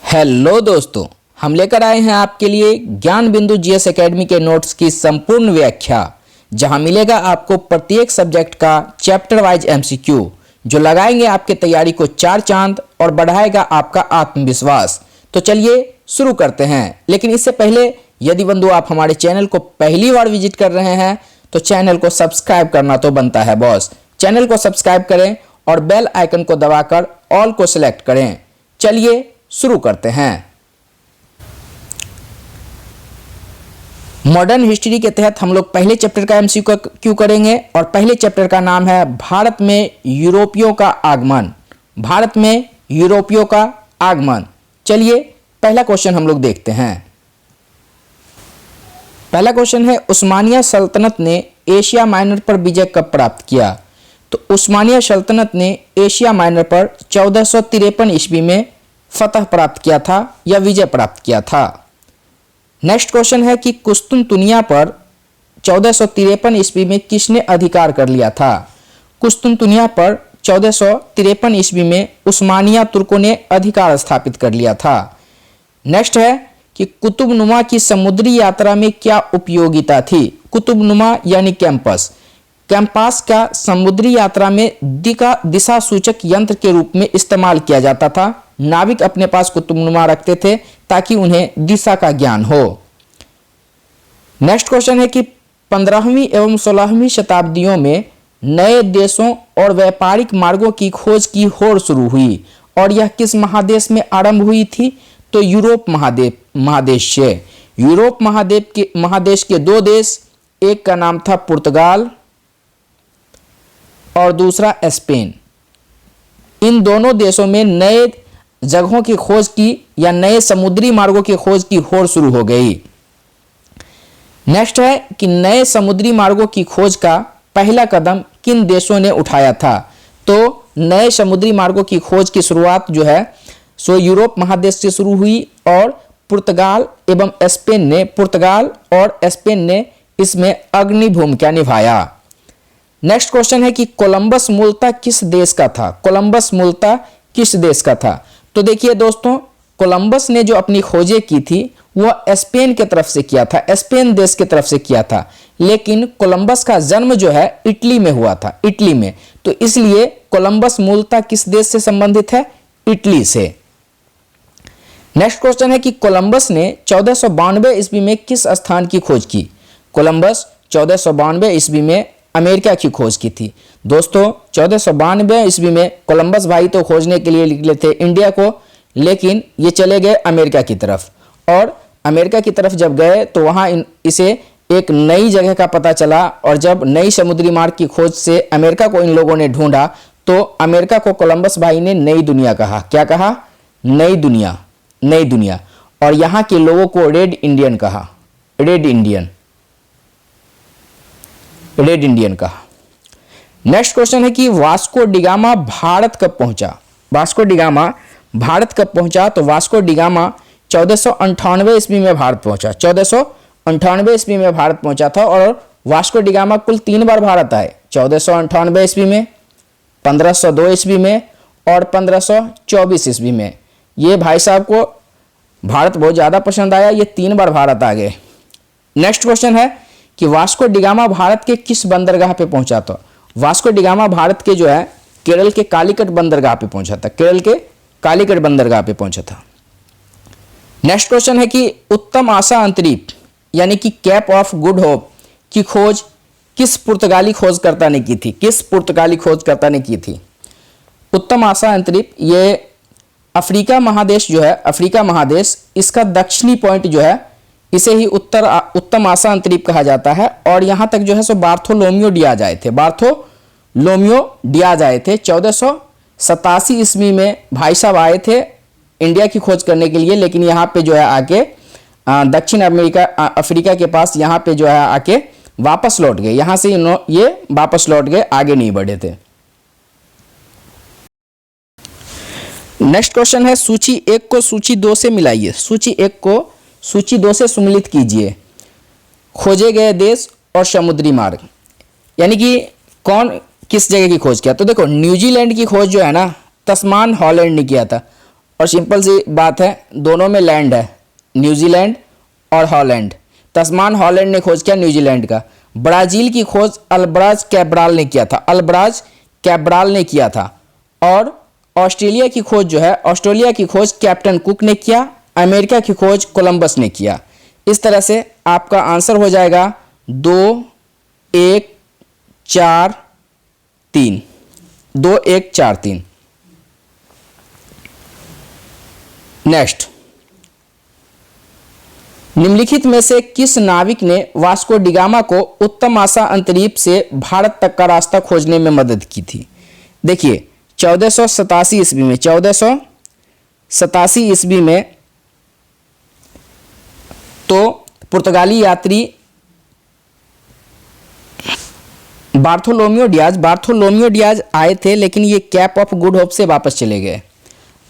Hello दोस्तों, हम लेकर आए हैं आपके लिए ज्ञान बिंदु जीएस एकेडमी के नोट्स की संपूर्ण व्याख्या, जहां मिलेगा आपको प्रत्येक सब्जेक्ट का चैप्टर वाइज एमसीक्यू जो लगाएंगे आपके तैयारी को 4 चांद और बढ़ाएगा आपका आत्मविश्वास। तो चलिए शुरू करते हैं। लेकिन इससे पहले यदि बंधु आप हमारे चैनल को पहली बार विजिट कर रहे हैं तो चैनल को सब्सक्राइब करना तो बनता है बॉस। चैनल को सब्सक्राइब करें और बेल आइकन को दबाकर ऑल को सिलेक्ट करें। चलिए शुरू करते हैं। मॉडर्न हिस्ट्री के तहत हम लोग पहले चैप्टर का एमसीक्यू करेंगे और पहले चैप्टर का नाम है भारत में यूरोपियों का आगमन। भारत में यूरोपियों का आगमन। चलिए पहला क्वेश्चन हम लोग देखते हैं। पहला क्वेश्चन है, उस्मानिया सल्तनत ने एशिया माइनर पर विजय कब प्राप्त किया? तो उस्मानिया सल्तनत ने एशिया माइनर पर 1453 ईस्वी में फतह प्राप्त किया था या विजय प्राप्त किया था। नेक्स्ट क्वेश्चन है कि कुस्तुनतुनिया पर 1453 ईस्वी में किसने अधिकार कर लिया था? कुस्तुनतुनिया पर 1453 ईस्वी में उस्मानिया तुर्कों ने अधिकार स्थापित कर लिया था। नेक्स्ट है कि कुतुबनुमा की समुद्री यात्रा में क्या उपयोगिता थी? कुतुबनुमा यानी कैंपस। कैंपस का समुद्री यात्रा में दिशा सूचक यंत्र के रूप में इस्तेमाल किया जाता था। नाविक अपने पास कुतुबनुमा रखते थे ताकि उन्हें दिशा का ज्ञान हो। नेक्स्ट क्वेश्चन है कि 15वीं एवं 16वीं शताब्दियों में नए देशों और व्यापारिक मार्गों की खोज की होड़ शुरू हुई और यह किस महादेश में आरंभ हुई थी? तो यूरोप महादेश से। यूरोप महादेश के 2 देश, एक का नाम था पुर्तगाल और दूसरा स्पेन। इन दोनों देशों में नए जगहों की खोज की या नए समुद्री मार्गों की खोज की होड़ शुरू हो गई। नेक्स्ट है कि नए समुद्री मार्गों की खोज का पहला कदम किन देशों ने उठाया था? तो नए समुद्री मार्गों की खोज की शुरुआत जो है सो यूरोप महादेश से शुरू हुई और पुर्तगाल और स्पेन ने इसमें अग्रणी भूमिका निभाया। नेक्स्ट क्वेश्चन है कि कोलंबस मूलतः किस देश का था? कोलंबस मूलतः किस देश का था? तो देखिए दोस्तों, कोलंबस ने जो अपनी खोजें की थी वह स्पेन के तरफ से किया था, स्पेन देश के तरफ से किया था। लेकिन कोलंबस का जन्म जो है इटली में हुआ था, इटली में। तो इसलिए कोलंबस मूलतः किस देश से संबंधित है? इटली से। नेक्स्ट क्वेश्चन है कि कोलंबस ने 1492 ईस्वी में किस स्थान की खोज की? कोलंबस 1492 ईस्वी में अमेरिका की खोज की थी। दोस्तों 1492 ईस्वी में कोलंबस भाई तो खोजने के लिए निकले थे इंडिया को, लेकिन ये चले गए अमेरिका की तरफ। और अमेरिका की तरफ जब गए तो वहाँ इसे एक नई जगह का पता चला और जब नई समुद्री मार्ग की खोज से अमेरिका को इन लोगों ने ढूंढा तो अमेरिका को कोलंबस भाई ने नई दुनिया कहा। क्या कहा? नई दुनिया, नई दुनिया। और यहाँ के लोगों को रेड इंडियन कहा, रेड इंडियन कहा। नेक्स्ट क्वेश्चन है कि वास्को डिगामा भारत कब पहुंचा? वास्को डिगामा भारत कब पहुंचा? तो वास्को डिगामा 1498 ईस्वी में भारत पहुंचा। 1498 ईस्वी में भारत पहुंचा था और वास्को डिगामा कुल 3 बार भारत आए। 1498 ईस्वी में, 1502 ईस्वी में और 1524 ईस्वी में। ये भाई साहब को भारत बहुत ज़्यादा पसंद आया, ये 3 बार भारत आ गए। नेक्स्ट क्वेश्चन है कि वास्को डिगामा भारत के किस बंदरगाह पे पहुंचा था? वास्को डिगामा भारत के जो है केरल के कालीकट बंदरगाह पे पहुंचा था, केरल के कालीकट बंदरगाह पे पहुंचा था। नेक्स्ट क्वेश्चन है कि उत्तम आशा अंतरिक्ष यानी कि कैप ऑफ गुड होप की खोज किस पुर्तगाली खोजकर्ता ने की थी? किस पुर्तगाली खोजकर्ता ने की थी? उत्तम आशा अंतरिक्ष ये अफ्रीका महादेश जो है, अफ्रीका महादेश, इसका दक्षिणी पॉइंट जो है इसे ही उत्तम आशा अंतरिक्ष कहा जाता है। और यहाँ तक जो है सो बार्थोलोमियो डियाज आए थे, बार्थोलोमियो डियाज आए थे। 1487 ईस्वी में भाई साहब आए थे इंडिया की खोज करने के लिए, लेकिन यहाँ पे जो है आके दक्षिण अफ्रीका के पास यहाँ पे जो है आके वापस लौट गए। यहाँ से ये वापस लौट गए, आगे नहीं बढ़े थे। नेक्स्ट क्वेश्चन है, सूची 1 को सूची 2 से मिलाइए। सूची 1 को सूची 2 से सम्मिलित कीजिए। खोजे गए देश और समुद्री मार्ग, यानी कि कौन किस जगह की खोज किया? तो देखो न्यूजीलैंड की खोज जो है ना तस्मान हॉलैंड ने किया था और सिंपल सी बात है, दोनों में लैंड है, न्यूजीलैंड और हॉलैंड। तस्मान हॉलैंड ने खोज किया न्यूजीलैंड का। ब्राज़ील की खोज अल्ब्राज कैब्राल ने किया था, अल्ब्राज कैब्राल ने किया था। और ऑस्ट्रेलिया की खोज जो है, ऑस्ट्रेलिया की खोज कैप्टन कुक ने किया। अमेरिका की खोज कोलंबस ने किया। इस तरह से आपका आंसर हो जाएगा 2 1 4 3, 2 1 4 3। नेक्स्ट, निम्नलिखित में से किस नाविक ने वास्को डिगामा को उत्तम आशा अंतरीप से भारत तक का रास्ता खोजने में मदद की थी? देखिए 1487 ईस्वी में, 1487 ईस्वी में तो पुर्तगाली यात्री बार्थोलोमियो डियाज आए थे, लेकिन ये कैप ऑफ गुड होप से वापस चले गए।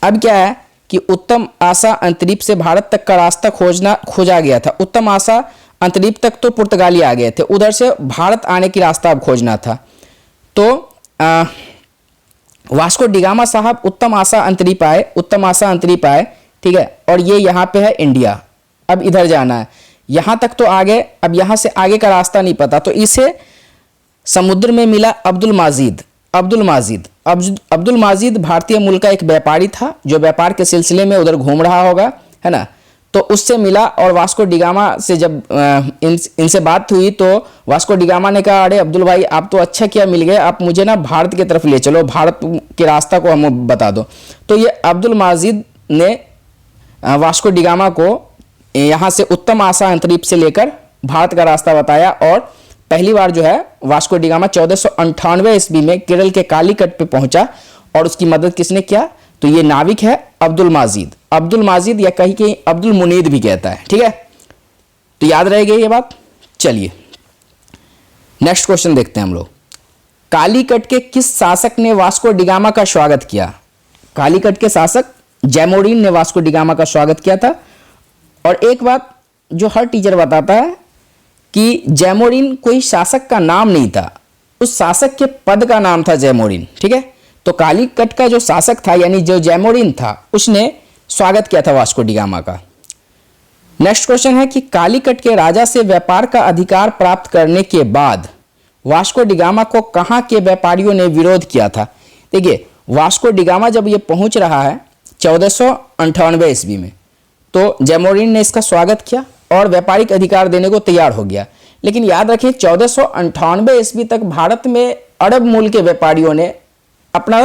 अब क्या है कि उत्तम आशा अंतरीप से भारत तक का रास्ता खोजा गया था। उत्तम आशा अंतरीप तक तो पुर्तगाली आ गए थे, उधर से भारत आने की रास्ता अब खोजना था। तो वास्को डिगामा साहब उत्तम आशा अंतरीप आए, ठीक है। और ये यहाँ पे है इंडिया, अब इधर जाना है, यहाँ तक तो आ गए। अब यहाँ से आगे का रास्ता नहीं पता, तो इसे समुद्र में मिला अब्दुल माजिद भारतीय मूल का एक व्यापारी था, जो व्यापार के सिलसिले में उधर घूम रहा होगा, है ना। तो उससे मिला और वास्को डिगामा से जब इनसे बात हुई तो वास्को डिगामा ने कहा, अरे अब्दुल भाई आप तो अच्छा किया मिल गए, आप मुझे ना भारत की तरफ ले चलो, भारत के रास्ता को हमें बता दो। तो ये अब्दुल माजिद ने वास्को डिगामा को यहाँ से उत्तम आशा अंतरीप से लेकर भारत का रास्ता बताया। और पहली बार जो है वास्को डिगामा 1498 ईस्वी में केरल के कालीकट पे पहुंचा, और उसकी मदद किसने किया? तो ये नाविक है अब्दुल माजिद या कहीं अब्दुल मुनीद भी कहता है, ठीक है। तो याद रहेगी ये बात। चलिए नेक्स्ट क्वेश्चन देखते हैं हम लोग। कालीकट के किस शासक ने वास्को डिगामा का स्वागत किया? कालीकट के शासक जैमोरिन ने वास्को डिगामा का स्वागत किया था। और एक बात जो हर टीचर बताता है कि जैमोरिन कोई शासक का नाम नहीं था, उस शासक के पद का नाम था जैमोरिन, ठीक है। तो कालीकट का जो शासक था यानी जो जैमोरिन था, उसने स्वागत किया था वास्को डिगामा का। नेक्स्ट क्वेश्चन है कि कालीकट के राजा से व्यापार का अधिकार प्राप्त करने के बाद वास्को डिगामा को कहाँ के व्यापारियों ने विरोध किया था? देखिए वास्को डिगामा जब ये पहुंच रहा है 1498 ईस्वी में, तो जैमोरिन ने इसका स्वागत किया और व्यापारिक अधिकार देने को तैयार हो गया। लेकिन याद रखें 1498 ईस्वी तक भारत में अरब मूल के व्यापारियों ने अपना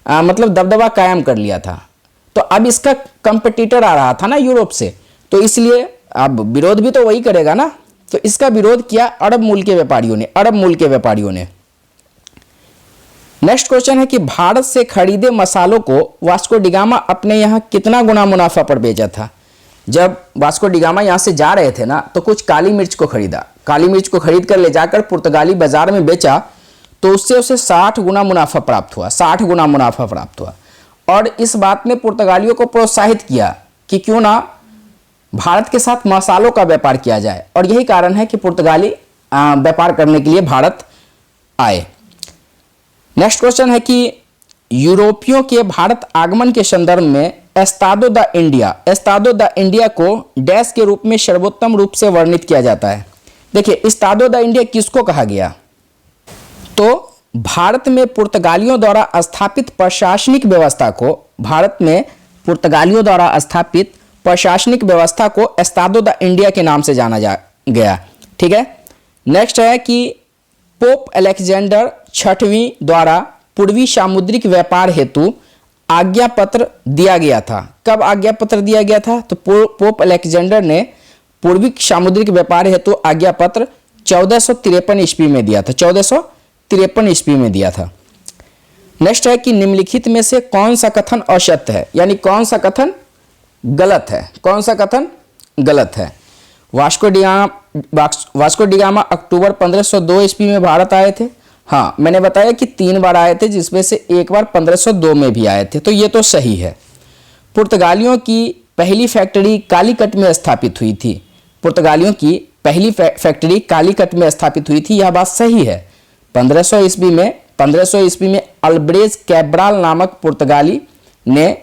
मतलब दबदबा कायम कर लिया था। तो अब इसका कंपटीटर आ रहा था ना यूरोप से, तो इसलिए अब विरोध भी तो वही करेगा ना। तो इसका विरोध किया अरब मूल के व्यापारियों ने। नेक्स्ट क्वेश्चन है कि भारत से खरीदे मसालों को वास्को डिगामा अपने यहाँ कितना गुना मुनाफा पर बेचा था? जब वास्को डिगामा यहाँ से जा रहे थे ना, तो कुछ काली मिर्च को खरीदा, काली मिर्च को खरीद कर ले जाकर पुर्तगाली बाजार में बेचा, तो उससे उसे 60 गुना मुनाफा प्राप्त हुआ। और इस बात ने पुर्तगालियों को प्रोत्साहित किया कि क्यों ना भारत के साथ मसालों का व्यापार किया जाए, और यही कारण है कि पुर्तगाली व्यापार करने के लिए भारत आए। नेक्स्ट क्वेश्चन है कि यूरोपियों के भारत आगमन के संदर्भ में एस्तादो द इंडिया को डैश के रूप में सर्वोत्तम रूप से वर्णित किया जाता है। देखिए एस्तादो द इंडिया किसको कहा गया? तो भारत में पुर्तगालियों द्वारा स्थापित प्रशासनिक व्यवस्था को एस्तादो द इंडिया के नाम से जाना गया, ठीक है। नेक्स्ट है कि पोप अलेक्जेंडर 6वें द्वारा पूर्वी सामुद्रिक व्यापार हेतु आज्ञा पत्र दिया गया था। कब आज्ञा पत्र दिया गया था? तो पोप अलेक्जेंडर ने पूर्वी सामुद्रिक व्यापार हेतु आज्ञा पत्र 1453 ईस्वी में दिया था, 1453 ईस्वी में दिया था। नेक्स्ट है कि निम्नलिखित में से कौन सा कथन असत्य है, यानी कौन सा कथन गलत है? वास्को डिगामा अक्टूबर 1502 ईस्वी में भारत आए थे। हाँ, मैंने बताया कि 3 बार आए थे, जिसमें से एक बार 1502 में भी आए थे, तो ये तो सही है। पुर्तगालियों की पहली फैक्ट्री कालीकट में स्थापित हुई थी। यह बात सही है। 1500 ईस्वी में अल्ब्रेज कैब्राल नामक पुर्तगाली ने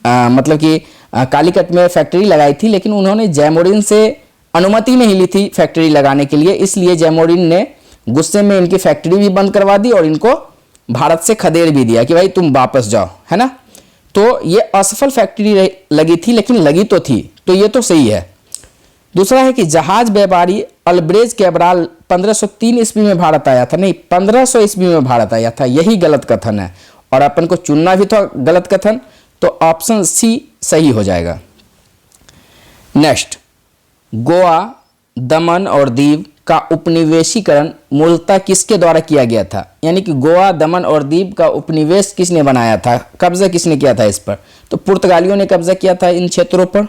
मतलब कि कालीकट में फैक्ट्री लगाई थी, लेकिन उन्होंने जैमोरिन से अनुमति नहीं ली थी फैक्ट्री लगाने के लिए, इसलिए जैमोरिन ने गुस्से में इनकी फैक्ट्री भी बंद करवा दी और इनको भारत से खदेड़ भी दिया कि भाई तुम वापस जाओ, है ना। तो ये असफल फैक्ट्री लगी थी, लेकिन लगी तो थी, तो ये तो सही है। दूसरा है कि जहाज व्यापारी अल्ब्रेज कैब्राल 1503 ईस्वी में भारत आया था, नहीं 1500 ईस्वी में भारत आया था, यही गलत कथन है और अपन को चुनना भी था गलत कथन, तो ऑप्शन सी सही हो जाएगा। नेक्स्ट, गोवा, दमन और दीव का उपनिवेशीकरण मूलतः किसके द्वारा किया गया था, यानी कि गोवा, दमन और दीव का उपनिवेश किसने बनाया था, कब्जा किसने किया था इस पर, तो पुर्तगालियों ने कब्जा किया था इन क्षेत्रों पर।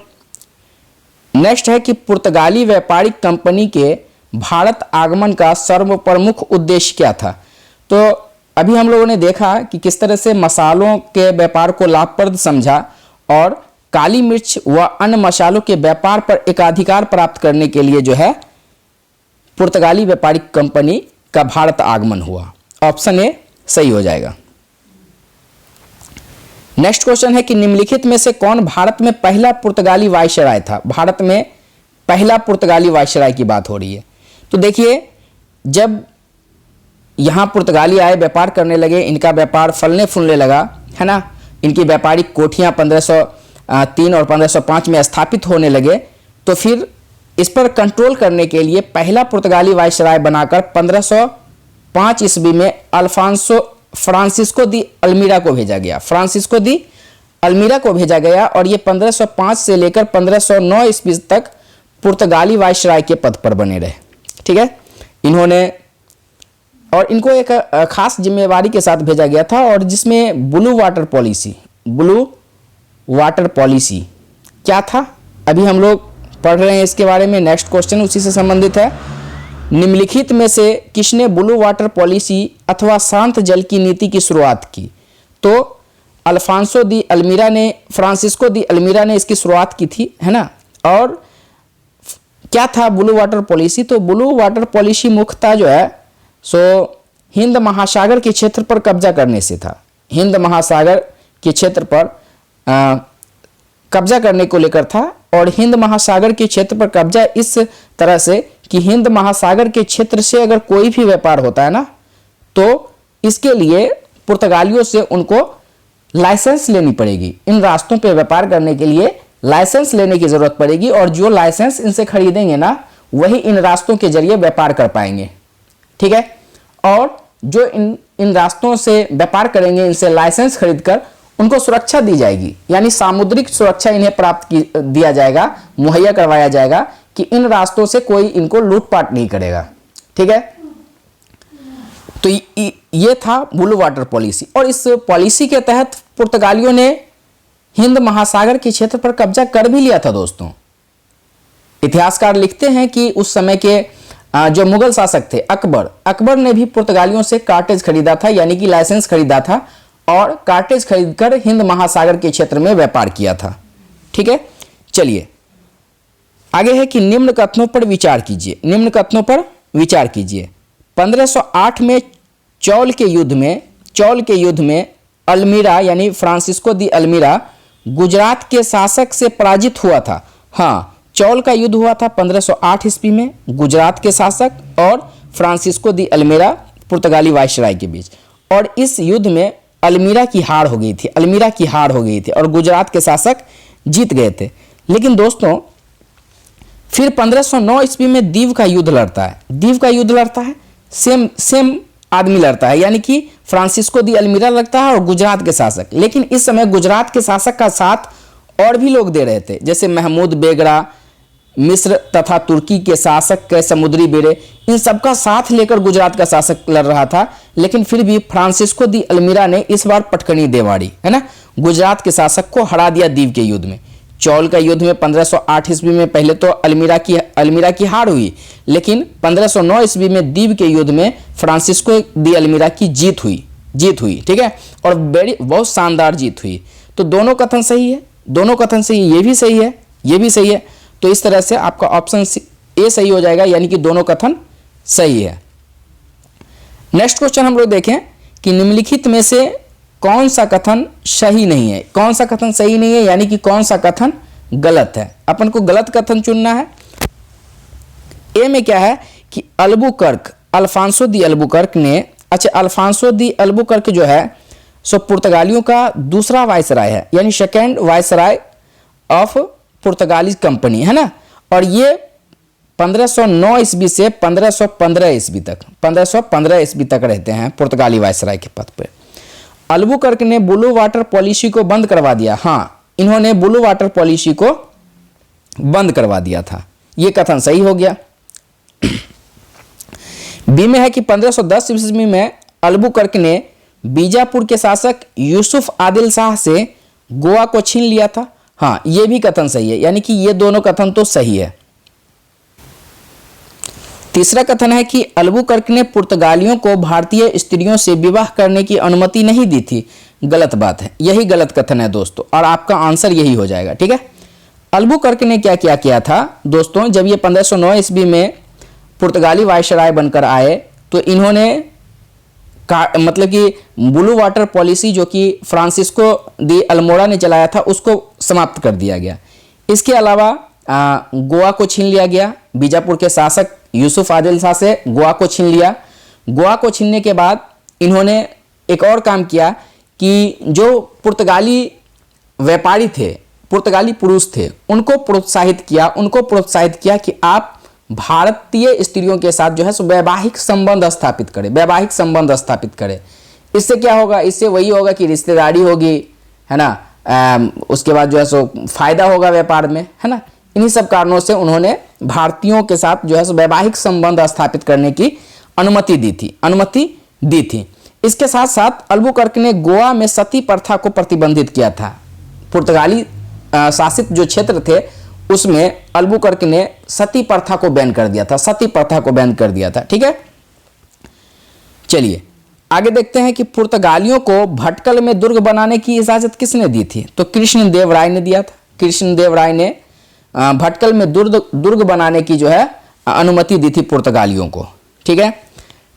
नेक्स्ट है कि पुर्तगाली व्यापारिक कंपनी के भारत आगमन का सर्वप्रमुख उद्देश्य क्या था। तो अभी हम लोगों ने देखा कि किस तरह से मसालों के व्यापार को लाभप्रद समझा और काली मिर्च व अन्य मसालों के व्यापार पर एकाधिकार प्राप्त करने के लिए जो है पुर्तगाली व्यापारिक कंपनी का भारत आगमन हुआ। ऑप्शन ए सही हो जाएगा। नेक्स्ट क्वेश्चन है कि निम्नलिखित में से कौन भारत में पहला पुर्तगाली वायसराय था। भारत में पहला पुर्तगाली वायसराय की बात हो रही है। तो देखिए, जब यहाँ पुर्तगाली आए, व्यापार करने लगे, इनका व्यापार फलने फूलने लगा, है ना, इनकी व्यापारिक कोठियाँ 1503 और 1505 में स्थापित होने लगे, तो फिर इस पर कंट्रोल करने के लिए पहला पुर्तगाली वायसराय बनाकर 1505 ईस्वी में फ्रांसिस्को दी अल्मीरा को भेजा गया। फ्रांसिस्को दी अल्मीरा को भेजा गया और ये 1505 से लेकर 1509 ईस्वी तक पुर्तगाली वायसराय के पद पर बने रहे। ठीक है, इन्होंने और इनको एक खास जिम्मेवारी के साथ भेजा गया था और जिसमें ब्लू वाटर पॉलिसी क्या था, अभी हम लोग पढ़ रहे हैं इसके बारे में। नेक्स्ट क्वेश्चन उसी से संबंधित है। निम्नलिखित में से किसने ब्लू वाटर पॉलिसी अथवा शांत जल की नीति की शुरुआत की। तो फ्रांसिस्को दी अल्मीरा ने इसकी शुरुआत की थी, है ना। और क्या था ब्लू वाटर पॉलिसी, तो ब्लू वाटर पॉलिसी मुख्यतः जो है सो हिंद महासागर के क्षेत्र पर कब्जा करने से था। हिंद महासागर के क्षेत्र पर कब्जा करने को लेकर था और हिंद महासागर के क्षेत्र पर कब्जा इस तरह से कि हिंद महासागर के क्षेत्र से अगर कोई भी व्यापार होता है ना, तो इसके लिए पुर्तगालियों से उनको लाइसेंस लेनी पड़ेगी। इन रास्तों पे व्यापार करने के लिए लाइसेंस लेने की जरूरत पड़ेगी और जो लाइसेंस इनसे खरीदेंगे ना, वही इन रास्तों के जरिए व्यापार कर पाएंगे। ठीक है, और जो इन रास्तों से व्यापार करेंगे, इनसे लाइसेंस खरीदकर उनको सुरक्षा दी जाएगी, यानी सामुद्रिक सुरक्षा इन्हें दिया जाएगा, मुहैया करवाया जाएगा कि इन रास्तों से कोई इनको लूटपाट नहीं करेगा। ठीक है, तो ये था ब्लू वाटर पॉलिसी और इस पॉलिसी के तहत पुर्तगालियों ने हिंद महासागर के क्षेत्र पर कब्जा कर भी लिया था। दोस्तों, इतिहासकार लिखते हैं कि उस समय के जो मुगल शासक थे अकबर ने भी पुर्तगालियों से कार्टेज खरीदा था, यानी कि लाइसेंस खरीदा था और कार्टेज खरीदकर हिंद महासागर के क्षेत्र में व्यापार किया था। ठीक है, चलिए आगे है कि निम्न कथनों पर विचार कीजिए। 1508 में चौल के युद्ध में अल्मीरा यानी फ्रांसिस्को दी अल्मीरा गुजरात के शासक से पराजित हुआ था। हाँ, चौल का युद्ध हुआ था 1508 ईस्वी में गुजरात के शासक और फ्रांसिस्को दी अल्मीरा पुर्तगाली वायसराय के बीच, और इस युद्ध में अल्मीरा की हार हो गई थी और गुजरात के शासक जीत गए थे। लेकिन दोस्तों, फिर 1509 ईस्वी में दीव का युद्ध लड़ता है। सेम आदमी लड़ता है, यानी कि फ्रांसिस्को दी अल्मीरा लगता है और गुजरात के शासक। लेकिन इस समय गुजरात के शासक का साथ और भी लोग दे रहे थे, जैसे महमूद बेगड़ा, मिस्र तथा तुर्की के शासक के समुद्री बेड़े, इन सबका साथ लेकर गुजरात का शासक लड़ रहा था। लेकिन फिर भी फ्रांसिस्को दी अल्मीरा ने इस बार पटकनी देवाड़ी, है ना, गुजरात के शासक को हरा दिया दीव के युद्ध में। चौल का युद्ध में 1508 ईस्वी में पहले तो अल्मीरा की हार हुई, लेकिन 1509 ईस्वी में दीव के युद्ध में फ्रांसिस्को दी अल्मीरा की जीत हुई। ठीक है, और बहुत शानदार जीत हुई। तो दोनों कथन सही है, ये भी सही है। तो इस तरह से आपका ऑप्शन ए सही हो जाएगा, यानी कि दोनों कथन सही है। नेक्स्ट क्वेश्चन हम लोग देखें कि निम्नलिखित में से कौन सा कथन सही नहीं है, कौन सा कथन सही नहीं है यानी कि कौन सा कथन गलत है। अपन को गलत कथन चुनना है। ए में क्या है कि अल्बुकर्क, अल्फांसो दी अल्बुकर्क ने, अच्छा अल्फांसो दी अल्बुकर्क जो है सो पुर्तगालियों का दूसरा वायसराय है, यानी सेकेंड वायसराय ऑफ पुर्तगाली कंपनी है ना। और ये 1509 ईस्वी से 1515 ईस्वी तक, 1515 ईस्वी तक रहते हैं पुर्तगाली वायसराय के पद पर। अल्बुकर्क ने ब्लू वाटर पॉलिसी को बंद करवा दिया। हाँ, इन्होंने ब्लू वाटर पॉलिसी को बंद करवा दिया था, ये कथन सही हो गया। बी में है कि 1510 ईस्वी में अल्बुकर्क ने बीजापुर के शासक यूसुफ आदिल शाह से गोवा को छीन लिया था। हाँ, ये भी कथन सही है, यानी कि ये दोनों कथन तो सही है। तीसरा कथन है कि अल्बुकर्क ने पुर्तगालियों को भारतीय स्त्रियों से विवाह करने की अनुमति नहीं दी थी। गलत बात है, यही गलत कथन है दोस्तों, और आपका आंसर यही हो जाएगा। ठीक है, अल्बुकर्क ने क्या क्या किया था दोस्तों, जब ये 1509 ईस्वी में पुर्तगाली वायसराय बनकर आए तो इन्होंने मतलब कि ब्लू वाटर पॉलिसी जो कि फ्रांसिस्को दी अल्मोड़ा ने चलाया था उसको समाप्त कर दिया गया। इसके अलावा गोवा को छीन लिया गया, बीजापुर के शासक यूसुफ आदिल शाह से गोवा को छीन लिया। गोवा को छीनने के बाद इन्होंने एक और काम किया कि जो पुर्तगाली व्यापारी थे, पुर्तगाली पुरुष थे, उनको प्रोत्साहित किया कि आप भारतीय स्त्रियों के साथ जो है सो वैवाहिक संबंध स्थापित करें। इससे क्या होगा, इससे वही होगा कि रिश्तेदारी होगी, है ना, उसके बाद जो है सो फायदा होगा व्यापार में, है ना। इन्हीं सब कारणों से उन्होंने भारतीयों के साथ जो है सो वैवाहिक संबंध स्थापित करने की अनुमति दी थी। इसके साथ साथ अल्बुकर्क ने गोवा में सती प्रथा को प्रतिबंधित किया था। पुर्तगाली शासित जो क्षेत्र थे उसमें अल्बुकर्क ने सती प्रथा को बैन कर दिया था। ठीक है, चलिए आगे देखते हैं कि पुर्तगालियों को भटकल में दुर्ग बनाने की इजाजत किसने दी थी, तो कृष्णदेव राय ने दिया था। कृष्णदेव राय ने भटकल में दुर्ग बनाने की जो है अनुमति दी थी पुर्तगालियों को। ठीक है,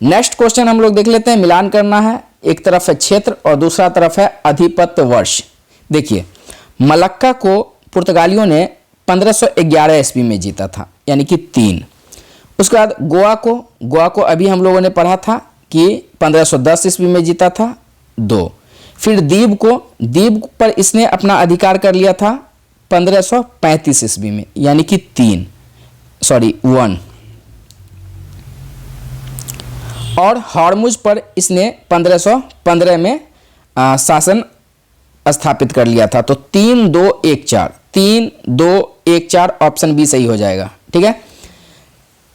नेक्स्ट क्वेश्चन हम लोग देख लेते हैं, मिलान करना है। एक तरफ है क्षेत्र और दूसरा तरफ है अधिपत्य वर्ष। देखिए, मलक्का को पुर्तगालियों ने 1511 ईस्वी में जीता था, यानी कि 3। उसके बाद गोवा को अभी हम लोगों ने पढ़ा था कि 1510 ईस्वी में जीता था, 2। फिर द्वीप पर इसने अपना अधिकार कर लिया था 1535 ईस्वी में, यानी कि 1। और हॉर्मुज पर इसने 1515 में शासन स्थापित कर लिया था। तो 3, 2, 1, 4, 3, 2, 1, 4 ऑप्शन बी सही हो जाएगा। ठीक है,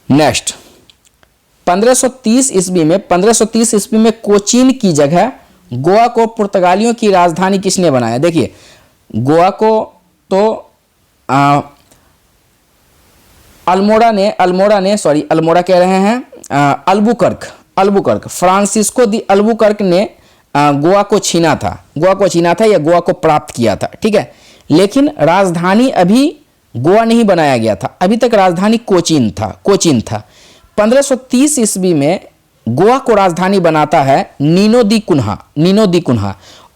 नेक्स्ट 1530 ईस्वी में कोचीन की जगह गोवा को पुर्तगालियों की राजधानी किसने बनाया। देखिए, गोवा को तो अल्बुकर्क फ्रांसिस्को दी अल्बुकर्क ने गोवा को छीना था या गोवा को प्राप्त किया था। ठीक है, लेकिन राजधानी अभी गोवा नहीं बनाया गया था, अभी तक राजधानी कोचीन था। 1530 ईस्वी में गोवा को राजधानी बनाता है नीनो दी कुन्हा।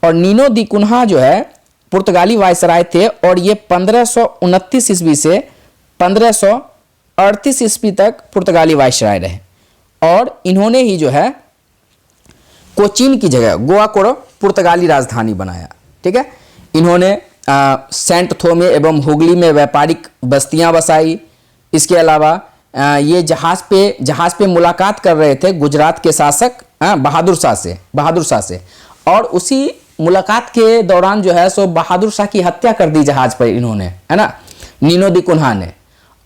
और नीनो दी कुन्हा जो है पुर्तगाली वायसराय थे, और ये 1529 ईस्वी से 1538 ईस्वी तक पुर्तगाली वायसराय रहे। और इन्होंने ही जो है कोचीन की जगह गोवा को पुर्तगाली राजधानी बनाया। ठीक है, इन्होंने सेंट थोमे एवं हुगली में व्यापारिक बस्तियां बसाई। इसके अलावा ये जहाज पे मुलाकात कर रहे थे गुजरात के शासक बहादुर शाह से, और उसी मुलाकात के दौरान जो है सो बहादुर शाह की हत्या कर दी जहाज पर इन्होंने, है ना, नीनो दी कुन्हा ने।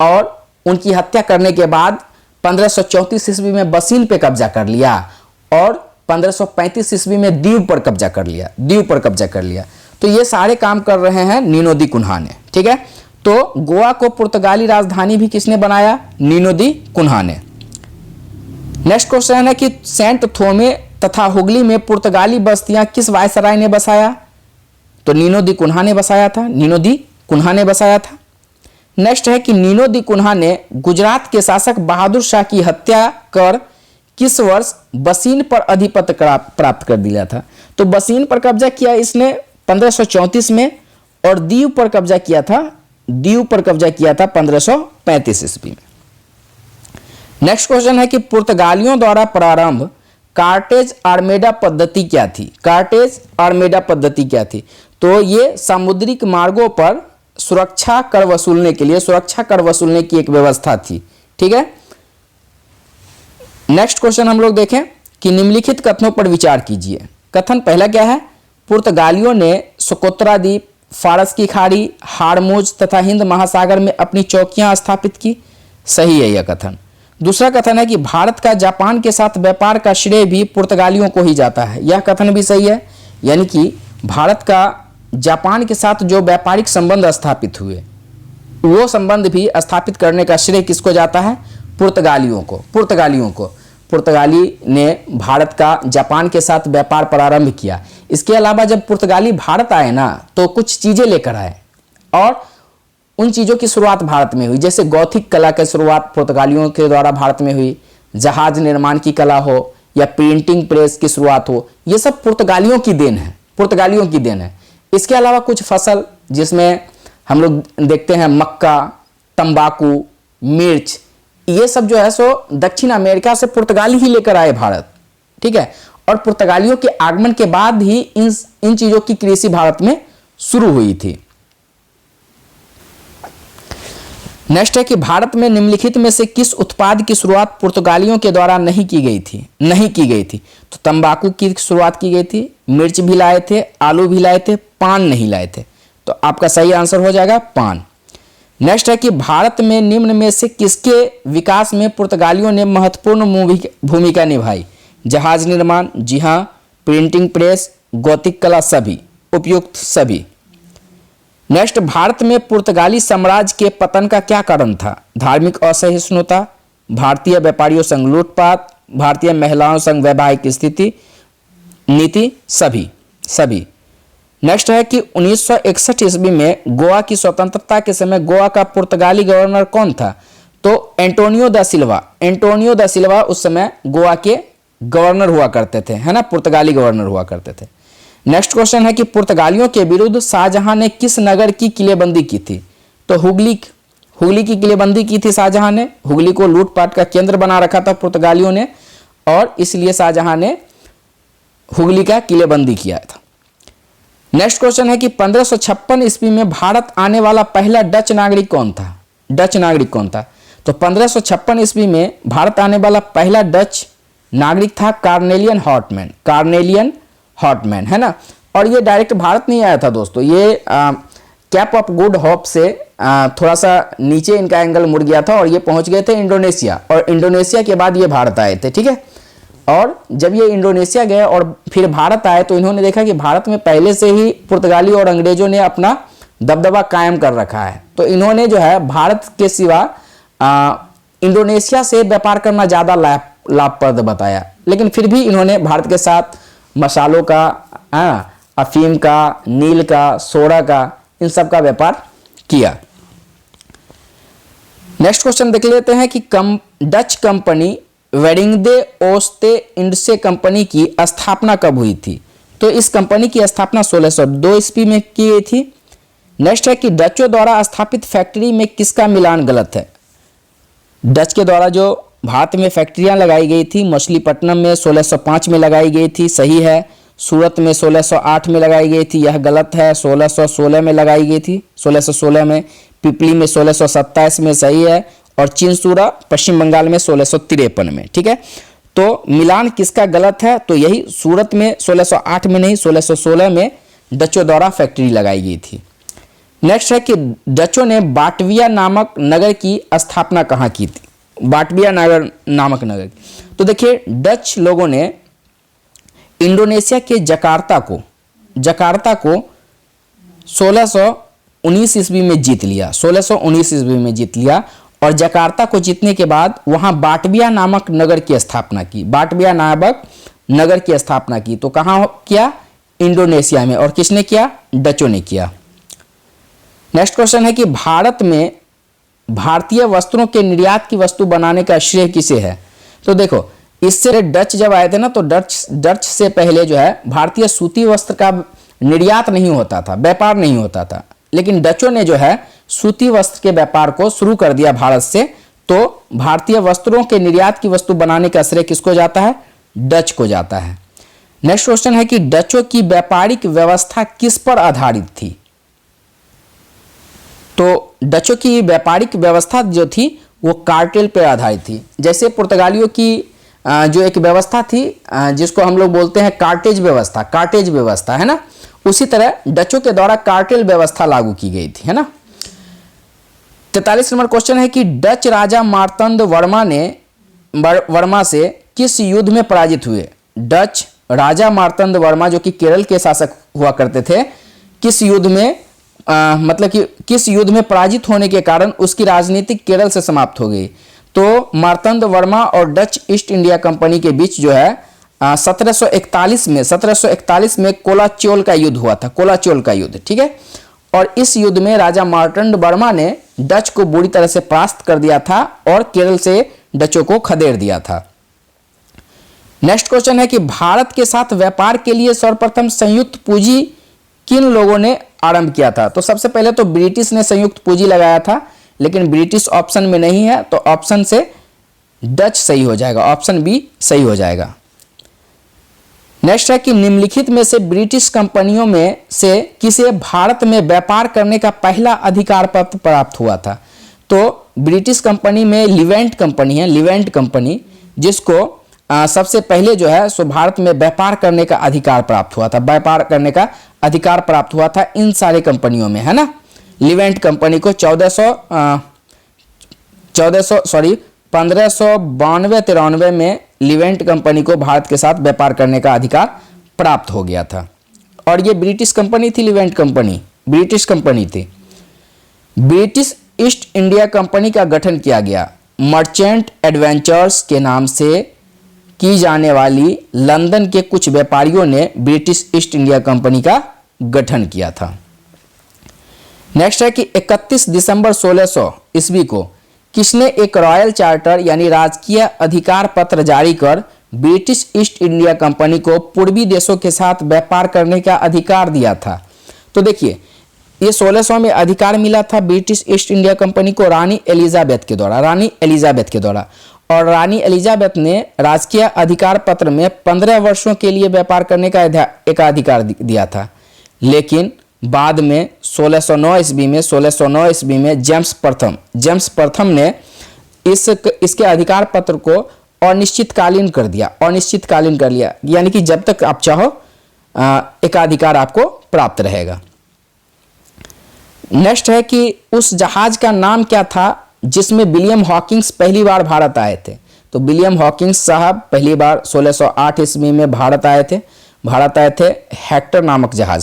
और उनकी हत्या करने के बाद 1534 ईस्वी में बसीन पे कब्जा कर लिया, और 1535 ईस्वी में द्वीप पर कब्जा कर लिया। तो ये सारे काम कर रहे हैं नीनो दी कुन्हा ने। ठीक है, तो गोवा को पुर्तगाली राजधानी भी किसने बनाया, नीनो दी कुन्हा ने। नेक्स्ट क्वेश्चन है कि सेंट थोमे तथा हुगली में पुर्तगाली बस्तियां किस वायसराय ने बसाया, तो नीनो दी कुन्हा ने बसाया था। नेक्स्ट है कि नीनो दी कुन्हा ने गुजरात के शासक बहादुर शाह की हत्या कर किस वर्ष बसीन पर अधिपत्य प्राप्त कर दिया था? तो बसीन पर कब्जा किया इसने 1534 में, और दीव पर कब्जा किया था 1535 ईस्वी में। नेक्स्ट क्वेश्चन है कि पुर्तगालियों द्वारा प्रारंभ कार्टेज आर्मेडा पद्धति क्या थी? कार्टेज आर्मेडा पद्धति क्या थी? तो ये सामुद्रिक मार्गों पर सुरक्षा कर वसूलने के लिए, सुरक्षा कर वसूलने की एक व्यवस्था थी। ठीक है। नेक्स्ट क्वेश्चन हम लोग देखें कि निम्नलिखित कथनों पर विचार कीजिए। कथन पहला क्या है? पुर्तगालियों ने सोकोत्रा द्वीप, फारस की खाड़ी, हारमुज तथा हिंद महासागर में अपनी चौकियां स्थापित की। सही है यह कथन। दूसरा कथन है कि भारत का जापान के साथ व्यापार का श्रेय भी पुर्तगालियों को ही जाता है। यह कथन भी सही है, यानी कि भारत का जापान के साथ जो व्यापारिक संबंध स्थापित हुए, वो संबंध भी स्थापित करने का श्रेय किसको जाता है? पुर्तगालियों को। पुर्तगाली ने भारत का जापान के साथ व्यापार प्रारंभ किया। इसके अलावा जब पुर्तगाली भारत आए ना, तो कुछ चीजें लेकर आए, और उन चीजों की शुरुआत भारत में हुई। जैसे गौथिक कला की शुरुआत पुर्तगालियों के द्वारा भारत में हुई, जहाज निर्माण की कला हो या प्रिंटिंग प्रेस की शुरुआत हो, ये सब पुर्तगालियों की देन है, पुर्तगालियों की देन है। इसके अलावा कुछ फसल जिसमें हम लोग देखते हैं मक्का, तंबाकू, मिर्च, ये सब जो है सो दक्षिण अमेरिका से पुर्तगाली ही लेकर आए भारत। ठीक है। और पुर्तगालियों के आगमन के बाद ही इन चीजों की कृषि भारत में शुरू हुई थी। नेक्स्ट है कि भारत में निम्नलिखित में से किस उत्पाद की शुरुआत पुर्तगालियों के द्वारा नहीं की गई थी? तो तंबाकू की शुरुआत की गई थी, मिर्च भी लाए थे, आलू भी लाए थे, पान नहीं लाए थे। तो आपका सही आंसर हो जाएगा पान। नेक्स्ट है कि भारत में निम्न में से किसके विकास में पुर्तगालियों ने महत्वपूर्ण भूमिका निभाई? जहाज निर्माण, जी हाँ, प्रिंटिंग प्रेस, गौतिक कला, सभी, उपयुक्त सभी। नेक्स्ट, भारत में पुर्तगाली साम्राज्य के पतन का क्या कारण था? धार्मिक असहिष्णुता, भारतीय व्यापारियों संग लूटपाट, भारतीय महिलाओं संग वैवाहिक स्थिति, नीति, सभी। नेक्स्ट है कि 1961 ईस्वी में गोवा की स्वतंत्रता के समय गोवा का पुर्तगाली गवर्नर कौन था? तो एंटोनियो दा सिल्वा उस समय गोवा के गवर्नर हुआ करते थे, है ना, पुर्तगाली गवर्नर हुआ करते थे। नेक्स्ट क्वेश्चन है कि पुर्तगालियों के विरुद्ध शाहजहां ने किस नगर की किलेबंदी की थी? तो हुगली की किलेबंदी की थी शाहजहां ने। हुगली को लूटपाट का केंद्र बना रखा था पुर्तगालियों ने, और इसलिए शाहजहां ने हुगली का किलेबंदी किया था। नेक्स्ट क्वेश्चन है कि 1556 ईस्वी में भारत आने वाला पहला डच नागरिक कौन था? तो 1556 ईस्वी में भारत आने वाला पहला डच नागरिक था कार्नेलियन हॉटमैन, है ना। और ये डायरेक्ट भारत नहीं आया था दोस्तों, ये कैप ऑफ गुड होप से थोड़ा सा नीचे इनका एंगल मुड़ गया था और ये पहुंच गए थे इंडोनेशिया, और इंडोनेशिया के बाद ये भारत आए थे। ठीक है। और जब ये इंडोनेशिया गए और फिर भारत आए, तो इन्होंने देखा कि भारत में पहले से ही पुर्तगाली और अंग्रेजों ने अपना दबदबा कायम कर रखा है, तो इन्होंने जो है भारत के सिवा इंडोनेशिया से व्यापार करना ज़्यादा लाभप्रद बताया। लेकिन फिर भी इन्होंने भारत के साथ मसालों का, अफीम का, नील का, सोडा का, इन सब का व्यापार किया। नेक्स्ट क्वेश्चन देख लेते हैं कि डच कंपनी वेडिंगदे ओस्टे इंडसे कंपनी की स्थापना कब हुई थी? तो इस कंपनी की स्थापना 1602 ईस्वी में की गई थी। नेक्स्ट है कि डचों द्वारा स्थापित फैक्ट्री में किसका मिलान गलत है? डच के द्वारा जो भारत में फैक्ट्रियां लगाई गई थी, मछलीपट्टनम में 1605 में लगाई गई थी, सही है। सूरत में 1608 में लगाई गई थी, यह गलत है। 1616 में लगाई गई थी, 1616 में। पिपली में 1627 में, सही है। और चिंसूरा पश्चिम बंगाल में 1653 में। ठीक है। तो मिलान किसका गलत है? तो यही सूरत में 1608 में नहीं, 1616 में डचों द्वारा फैक्ट्री लगाई गई थी। नेक्स्ट है कि डचों ने बाटविया नामक नगर की स्थापना कहाँ की थी? बाटविया नामक नगर। तो देखिए, डच लोगों ने इंडोनेशिया के जकार्ता को 1619 ईस्वी में जीत लिया। 1619 ईस्वी में जीत लिया, और जकार्ता को जीतने के बाद वहां बाटविया नामक नगर की स्थापना की। बाटविया नामक नगर की स्थापना की। तो कहाँ किया? इंडोनेशिया में। और किसने किया? डचों ने किया। नेक्स्ट क्वेश्चन है कि भारत में भारतीय वस्त्रों के निर्यात की वस्तु बनाने का श्रेय किसे है? तो देखो, इससे डच जब आए थे ना, तो डच से पहले जो है भारतीय सूती वस्त्र का निर्यात नहीं होता था, व्यापार नहीं होता था। लेकिन डचों ने जो है सूती वस्त्र के व्यापार को शुरू कर दिया भारत से, तो भारतीय वस्त्रों के निर्यात की वस्तु बनाने का श्रेय किसको जाता है? डच को जाता है। नेक्स्ट क्वेश्चन है कि डचों की व्यापारिक व्यवस्था किस पर आधारित थी? तो डचों की व्यापारिक व्यवस्था जो थी वो कार्टेल पर आधारित थी। जैसे पुर्तगालियों की जो एक व्यवस्था थी जिसको हम लोग बोलते हैं कार्टेज व्यवस्था है ना, उसी तरह डचों के द्वारा कार्टेल व्यवस्था लागू की गई थी, है ना। 43 नंबर क्वेश्चन है कि डच राजा मार्तंड वर्मा से किस युद्ध में पराजित हुए? डच राजा मार्तंड वर्मा जो कि केरल के शासक हुआ करते थे, किस युद्ध में मतलब कि किस युद्ध में पराजित होने के कारण उसकी राजनीति केरल से समाप्त हो गई? तो मार्तंड वर्मा और डच ईस्ट इंडिया कंपनी के बीच जो है 1741 में कोलाचोल का युद्ध हुआ था, कोलाचोल का युद्ध, ठीक है। और इस युद्ध में राजा मार्तंड वर्मा ने डच को बुरी तरह से परास्त कर दिया था और केरल से डचों को खदेड़ दिया था। नेक्स्ट क्वेश्चन है कि भारत के साथ व्यापार के लिए सर्वप्रथम संयुक्त पूंजी किन लोगों ने आरंभ किया था? तो सबसे पहले तो ब्रिटिश ने संयुक्त पूंजी लगाया था, लेकिन ब्रिटिश ऑप्शन में नहीं है, तो ऑप्शन से डच सही हो जाएगा, ऑप्शन बी सही हो जाएगा। नेक्स्ट है कि निम्नलिखित में से ब्रिटिश कंपनियों में से किसे भारत में व्यापार करने का पहला अधिकार पत्र प्राप्त हुआ था? तो ब्रिटिश कंपनी में लिवेंट कंपनी है, लिवेंट कंपनी, जिसको सबसे पहले जो है सो भारत में व्यापार करने का अधिकार प्राप्त हुआ था, व्यापार करने का अधिकार प्राप्त हुआ था इन सारे कंपनियों में, है ना। लिवेंट कंपनी को 1592-93 में लिवेंट कंपनी को भारत के साथ व्यापार करने का अधिकार प्राप्त हो गया था। और ये ब्रिटिश कंपनी थी, लिवेंट कंपनी ब्रिटिश कंपनी थी। ब्रिटिश ईस्ट इंडिया कंपनी का गठन किया गया मर्चेंट एडवेंचर्स के नाम से की जाने वाली लंदन के कुछ व्यापारियों ने ब्रिटिश ईस्ट इंडिया कंपनी का गठन किया था। नेक्स्ट है कि 31 दिसंबर 1600 ईस्वी को किसने एक रॉयल चार्टर यानी राजकीय अधिकार पत्र जारी कर ब्रिटिश ईस्ट इंडिया कंपनी को पूर्वी देशों के साथ व्यापार करने का अधिकार दिया था? तो देखिए, ये 1600 में अधिकार मिला था ब्रिटिश ईस्ट इंडिया कंपनी को रानी एलिजाबेथ के द्वारा, और रानी एलिजाबेथ ने राजकीय अधिकार पत्र में 15 वर्षों के लिए व्यापार करने का एक अधिकार दिया था। लेकिन बाद में 1609 ईस्वी में जेम्स प्रथम ने इसके अधिकार पत्र को अनिश्चितकालीन कर लिया, यानी कि जब तक आप चाहो एकाधिकार आपको प्राप्त रहेगा। नेक्स्ट है कि उस जहाज का नाम क्या था जिसमें विलियम हॉकिंस पहली बार भारत आए थे? तो विलियम हॉकिंस साहब पहली बार 1608 ईस्वी में भारत आए थे हेक्टर नामक जहाज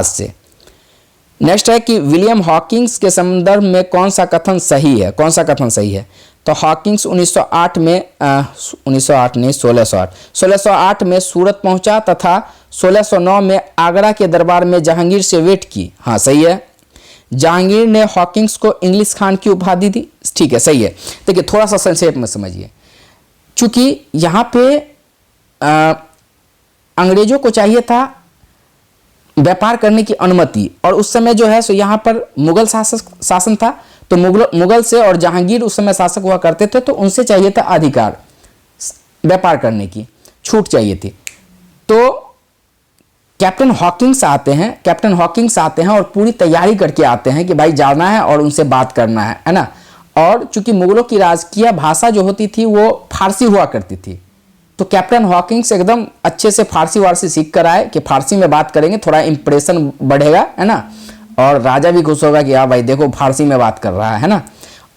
से। नेक्स्ट है कि विलियम हॉकिंस के संदर्भ में कौन सा कथन सही है? तो हॉकिंस 1608 में सूरत पहुंचा तथा 1609 में आगरा के दरबार में जहांगीर से भेंट की। हाँ, सही है। जहांगीर ने हॉकिंस को इंग्लिश खान की उपाधि दी। ठीक है, सही है। देखिए, थोड़ा सा संक्षेप में समझिए। चूंकि यहाँ पे अंग्रेजों को चाहिए था व्यापार करने की अनुमति, और उस समय जो है सो यहाँ पर मुगल शासन था, तो मुगल से और जहांगीर उस समय शासक हुआ करते थे, तो उनसे चाहिए था अधिकार, व्यापार करने की छूट चाहिए थी। तो कैप्टन हॉकिंस आते हैं और पूरी तैयारी करके आते हैं कि भाई जाना है और उनसे बात करना है ना। और चूंकि मुगलों की राजकीय भाषा जो होती थी वो फारसी हुआ करती थी, तो कैप्टन हॉकिंस एकदम अच्छे से फारसी सीख कर आए कि फारसी में बात करेंगे, थोड़ा इंप्रेशन बढ़ेगा, है ना। और राजा भी खुश होगा कि हाँ भाई देखो फारसी में बात कर रहा है ना।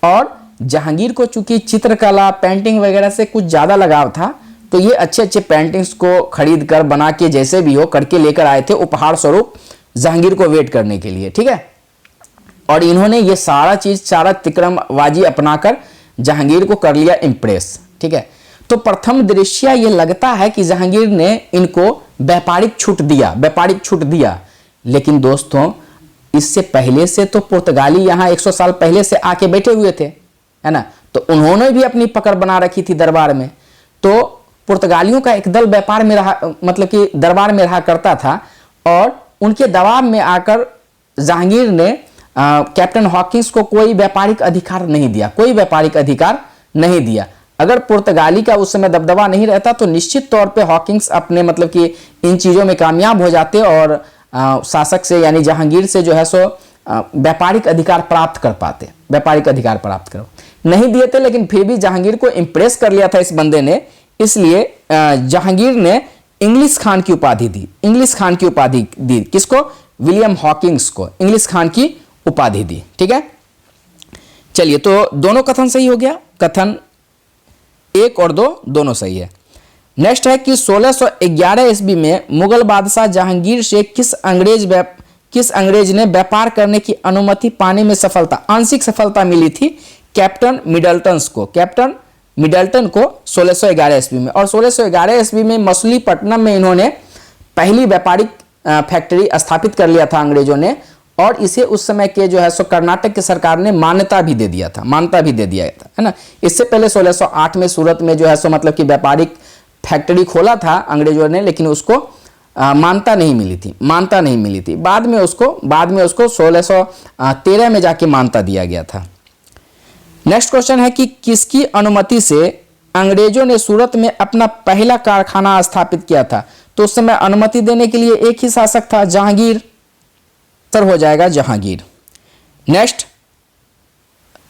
और जहांगीर को चूंकि चित्रकला, पेंटिंग वगैरह से कुछ ज़्यादा लगाव था, तो ये अच्छे पेंटिंग्स को खरीद कर बना के जैसे भी हो करके लेकर आए थे उपहार स्वरूप जहांगीर को वेट करने के लिए, ठीक है। और इन्होंने ये सारा तिकड़मबाजी अपनाकर जहांगीर को कर लिया इम्प्रेस, ठीक है। तो प्रथम दृश्य ये लगता है कि जहांगीर ने इनको व्यापारिक छूट दिया, लेकिन दोस्तों इससे पहले से तो पुर्तगाली यहाँ 100 साल पहले से आके बैठे हुए थे, है ना। तो उन्होंने भी अपनी पकड़ बना रखी थी दरबार में। तो पुर्तगालियों का एक दल व्यापार में रहा, मतलब कि दरबार में रहा करता था, और उनके दबाव में आकर जहांगीर ने कैप्टन हॉकिंस को कोई व्यापारिक अधिकार नहीं दिया, कोई व्यापारिक अधिकार नहीं दिया। अगर पुर्तगाली का उस समय दबदबा नहीं रहता तो निश्चित तौर पे हॉकिंस अपने मतलब कि इन चीज़ों में कामयाब हो जाते और शासक से यानी जहांगीर से जो है सो व्यापारिक अधिकार प्राप्त कर पाते, व्यापारिक अधिकार प्राप्त कर नहीं दिए थे। लेकिन फिर भी जहांगीर को इंप्रेस कर लिया था इस बंदे ने, इसलिए जहांगीर ने इंग्लिश खान की उपाधि दी, इंग्लिश खान की उपाधि दी। किसको? विलियम हॉकिंस को इंग्लिश खान की उपाधि दी। ठीक है, चलिए, तो दोनों कथन सही हो गया, कथन 1 और 2 दोनों सही है। नेक्स्ट है कि 1611 ईस्वी में मुगल बादशाह जहांगीर से किस अंग्रेज ने व्यापार करने की अनुमति पाने में आंशिक सफलता मिली थी? कैप्टन मिडल्टन्स को, कैप्टन मिडल्टन को 1611 ईस्वी में। और 1611 ईस्वी में मछलीपट्टनम में इन्होंने पहली व्यापारिक फैक्ट्री स्थापित कर लिया था अंग्रेजों ने, और इसे उस समय के जो है सो कर्नाटक की सरकार ने मान्यता भी दे दिया था, है ना। इससे पहले 1608 में सूरत में जो है सो मतलब कि व्यापारिक फैक्ट्री खोला था अंग्रेजों ने, लेकिन उसको मान्यता नहीं मिली थी। बाद में उसको 1613 में जाके मान्यता दिया गया था। नेक्स्ट क्वेश्चन है कि किसकी अनुमति से अंग्रेजों ने सूरत में अपना पहला कारखाना स्थापित किया था? तो उस समय अनुमति देने के लिए एक ही शासक था, जहांगीर। उत्तर हो जाएगा जहांगीर। नेक्स्ट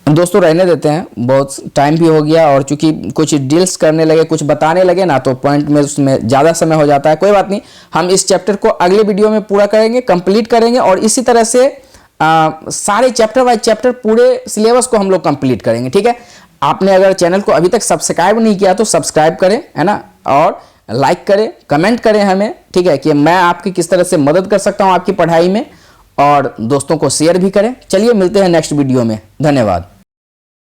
दोस्तों रहने देते हैं, बहुत टाइम भी हो गया, और चूंकि कुछ डील्स करने लगे, कुछ बताने लगे ना, तो पॉइंट में उसमें ज़्यादा समय हो जाता है। कोई बात नहीं, हम इस चैप्टर को अगले वीडियो में पूरा करेंगे, कंप्लीट करेंगे, और इसी तरह से सारे चैप्टर बाय चैप्टर पूरे सिलेबस को हम लोग कंप्लीट करेंगे। ठीक है, आपने अगर चैनल को अभी तक सब्सक्राइब नहीं किया तो सब्सक्राइब करें, है ना, और लाइक करें, कमेंट करें हमें, ठीक है, कि मैं आपकी किस तरह से मदद कर सकता हूँ आपकी पढ़ाई में, और दोस्तों को शेयर भी करें। चलिए मिलते हैं नेक्स्ट वीडियो में, धन्यवाद।